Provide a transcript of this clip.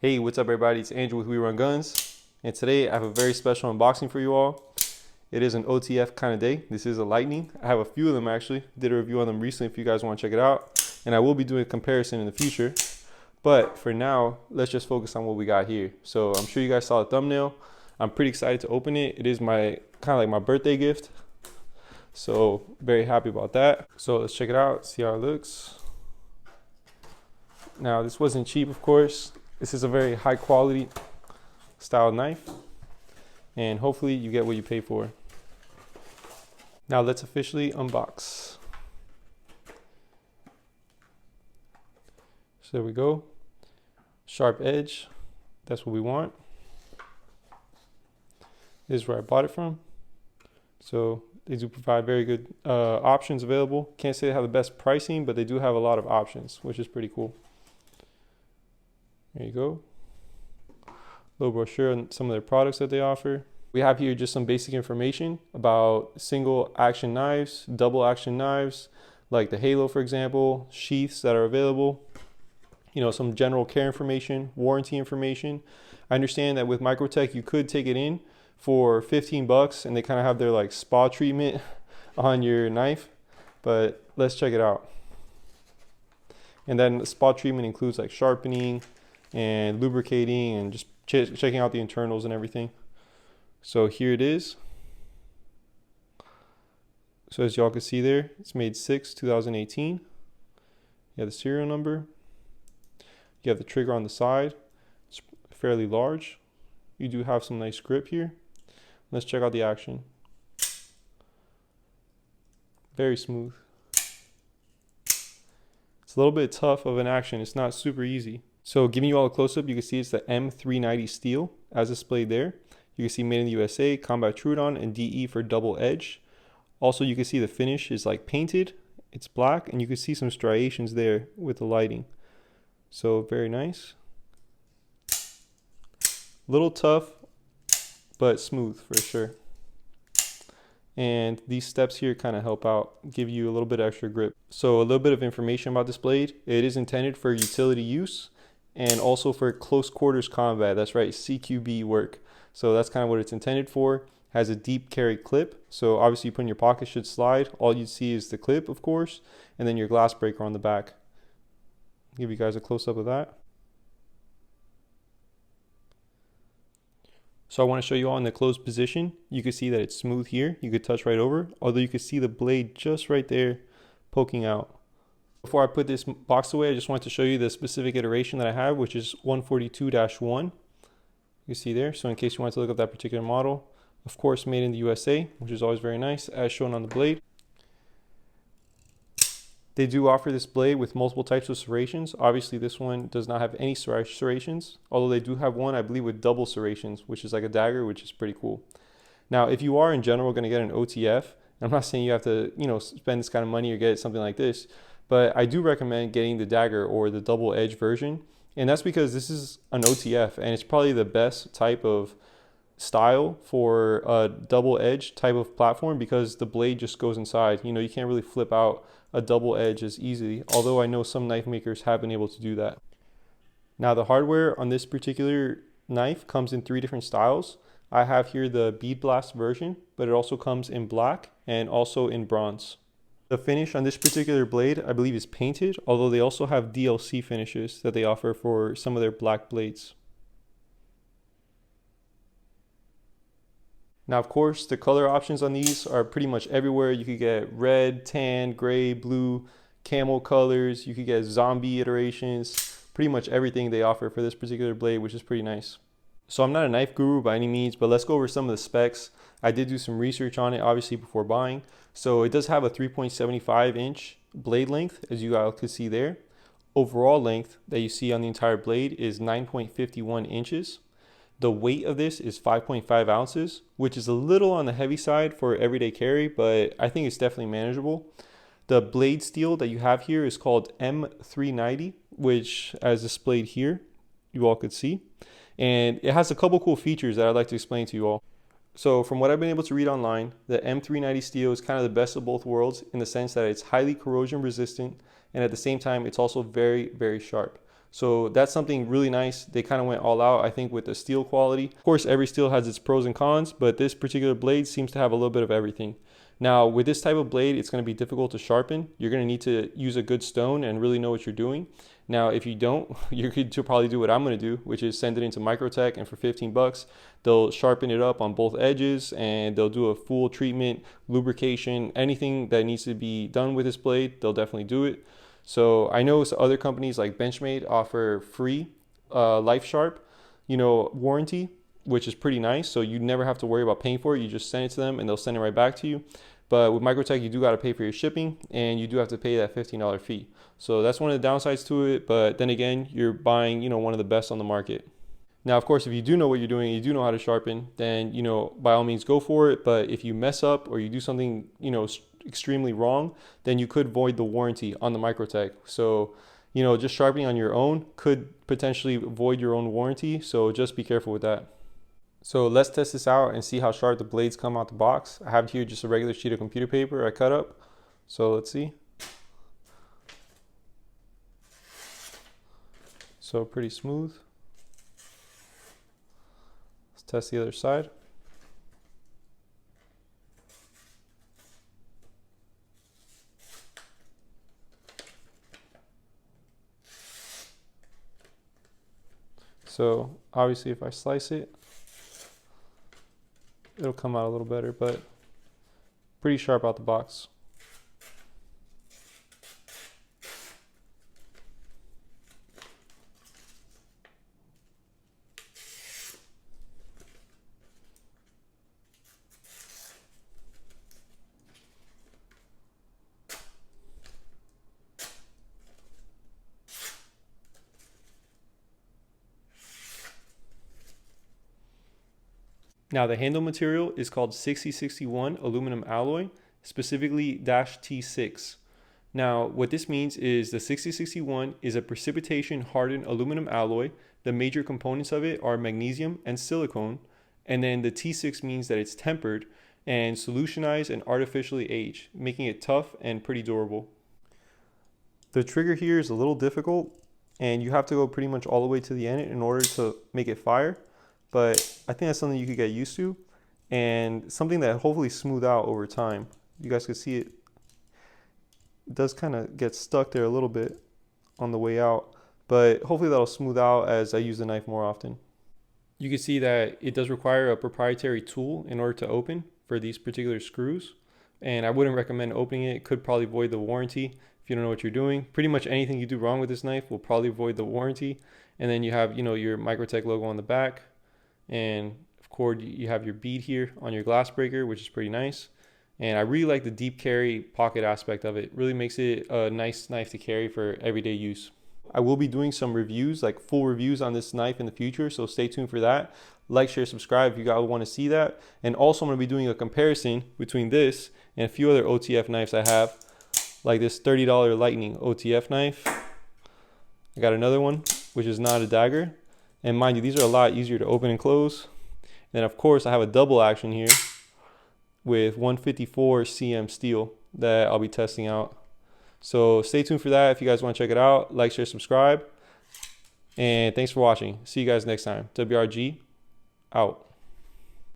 Hey, what's up everybody? It's Andrew with We Run Guns, and today I have a very special unboxing for you all. It is an OTF kind of day. This is a Lightning. I have a few of them actually. Did a review on them recently if you guys want to check it out, and I will be doing a comparison in the future. But for now, let's just focus on what we got here. So I'm sure you guys saw the thumbnail. I'm pretty excited to open it. It is my kind of like my birthday gift. So very happy about that. So let's check it out, see how it looks. Now this wasn't cheap, of course. This is a very high quality style knife, and hopefully you get what you pay for. Now let's officially unbox. So there we go. Sharp edge, that's what we want. This is where I bought it from. So they do provide very good options available. Can't say they have the best pricing, but they do have a lot of options, which is pretty cool. There you go. Little brochure on some of their products that they offer. We have here just some basic information about single action knives, double action knives, like the Halo, for example, sheaths that are available, you know, some general care information, warranty information. I understand that with Microtech, you could take it in for 15 bucks and they kind of have their like spa treatment on your knife, but let's check it out. And then the spa treatment includes like sharpening and lubricating and just checking out the internals and everything. So here it is. So as y'all can see there, it's made 6/2018. You have the serial number. You have the trigger on the side. It's fairly large. You do have some nice grip here. Let's check out the action. Very smooth. It's a little bit tough of an action. It's not super easy. So giving you all a close-up, you can see it's the M390 steel as displayed there. You can see made in the USA, Combat Troodon, and DE for double edge. Also, you can see the finish is like painted. It's black, and you can see some striations there with the lighting. So very nice. Little tough, but smooth for sure. And these steps here kind of help out, give you a little bit extra grip. So a little bit of information about this blade. It is intended for utility use and also for close quarters combat. That's right, CQB work. So that's kind of what it's intended for. Has a deep carry clip. So obviously you put in your pocket should slide. All you see is the clip, of course, and then your glass breaker on the back. I'll give you guys a close up of that. So I want to show you all in the closed position. You can see that it's smooth here. You could touch right over, although you can see the blade just right there poking out. Before I put this box away, I just want to show you the specific iteration that I have, which is 142-1. You see there. So in case you want to look up that particular model, of course made in the USA, which is always very nice, as shown on the blade. They do offer this blade with multiple types of serrations. Obviously this one does not have any serrations, although they do have one, I believe, with double serrations, which is like a dagger, which is pretty cool. Now, if you are in general going to get an OTF, I'm not saying you have to, you know, spend this kind of money or get something like this, but I do recommend getting the dagger or the double edge version. And that's because this is an OTF and it's probably the best type of style for a double edge type of platform because the blade just goes inside. You know, you can't really flip out a double edge as easily, although I know some knife makers have been able to do that. Now the hardware on this particular knife comes in 3 different styles. I have here the bead blast version, but it also comes in black and also in bronze. The finish on this particular blade, I believe, is painted, although they also have DLC finishes that they offer for some of their black blades. Now, of course, the color options on these are pretty much everywhere. You could get red, tan, gray, blue, camel colors. You could get zombie iterations, pretty much everything they offer for this particular blade, which is pretty nice. So I'm not a knife guru by any means, but let's go over some of the specs. I did do some research on it, obviously, before buying. So it does have a 3.75 inch blade length, as you guys could see there. Overall length that you see on the entire blade is 9.51 inches. The weight of this is 5.5 ounces, which is a little on the heavy side for everyday carry, but I think it's definitely manageable. The blade steel that you have here is called M390, which as displayed here, you all could see. And it has a couple cool features that I'd like to explain to you all. So from what I've been able to read online, the M390 steel is kind of the best of both worlds in the sense that it's highly corrosion resistant, and at the same time, it's also very, very sharp. So that's something really nice. They kind of went all out, I think, with the steel quality. Of course, every steel has its pros and cons, but this particular blade seems to have a little bit of everything. Now, with this type of blade, it's going to be difficult to sharpen. You're going to need to use a good stone and really know what you're doing. Now, if you don't, you could probably do what I'm going to do, which is send it into Microtech, and for 15 bucks, they'll sharpen it up on both edges, and they'll do a full treatment, lubrication, anything that needs to be done with this blade, they'll definitely do it. So I know other companies like Benchmade offer free Life Sharp, warranty, which is pretty nice. So you never have to worry about paying for it. You just send it to them and they'll send it right back to you. But with Microtech, you do got to pay for your shipping, and you do have to pay that $15 fee. So that's one of the downsides to it. But then again, you're buying, one of the best on the market. Now, of course, if you do know what you're doing, you do know how to sharpen, then, by all means go for it. But if you mess up or you do something, extremely wrong, then you could void the warranty on the Microtech. So, just sharpening on your own could potentially void your own warranty. So just be careful with that. So let's test this out and see how sharp the blades come out the box. I have here just a regular sheet of computer paper I cut up. So let's see. So pretty smooth. Let's test the other side. So obviously if I slice it, it'll come out a little better, but pretty sharp out the box. Now the handle material is called 6061 aluminum alloy, specifically -T6. Now what this means is the 6061 is a precipitation hardened aluminum alloy. The major components of it are magnesium and silicone, and then the T6 means that it's tempered and solutionized and artificially aged, making it tough and pretty durable. The trigger here is a little difficult, and you have to go pretty much all the way to the end in order to make it fire. But I think that's something you could get used to, and something that hopefully smooth out over time. You guys can see it does kind of get stuck there a little bit on the way out, but hopefully that'll smooth out as I use the knife more often. You can see that it does require a proprietary tool in order to open for these particular screws, and I wouldn't recommend opening it. It could probably void the warranty if you don't know what you're doing. Pretty much anything you do wrong with this knife will probably void the warranty. And then you have, your Microtech logo on the back. And of course, you have your bead here on your glass breaker, which is pretty nice. And I really like the deep carry pocket aspect of it. Really makes it a nice knife to carry for everyday use. I will be doing some reviews, like full reviews on this knife in the future, so stay tuned for that. Like, share, subscribe if you guys want to see that. And also I'm going to be doing a comparison between this and a few other OTF knives I have, like this $30 Lightning OTF knife. I got another one, which is not a dagger. And mind you, these are a lot easier to open and close. And then of course I have a double action here with 154 cm steel that I'll be testing out. So stay tuned for that if you guys want to check it out. Like, share, subscribe. And thanks for watching. See you guys next time. WRG out.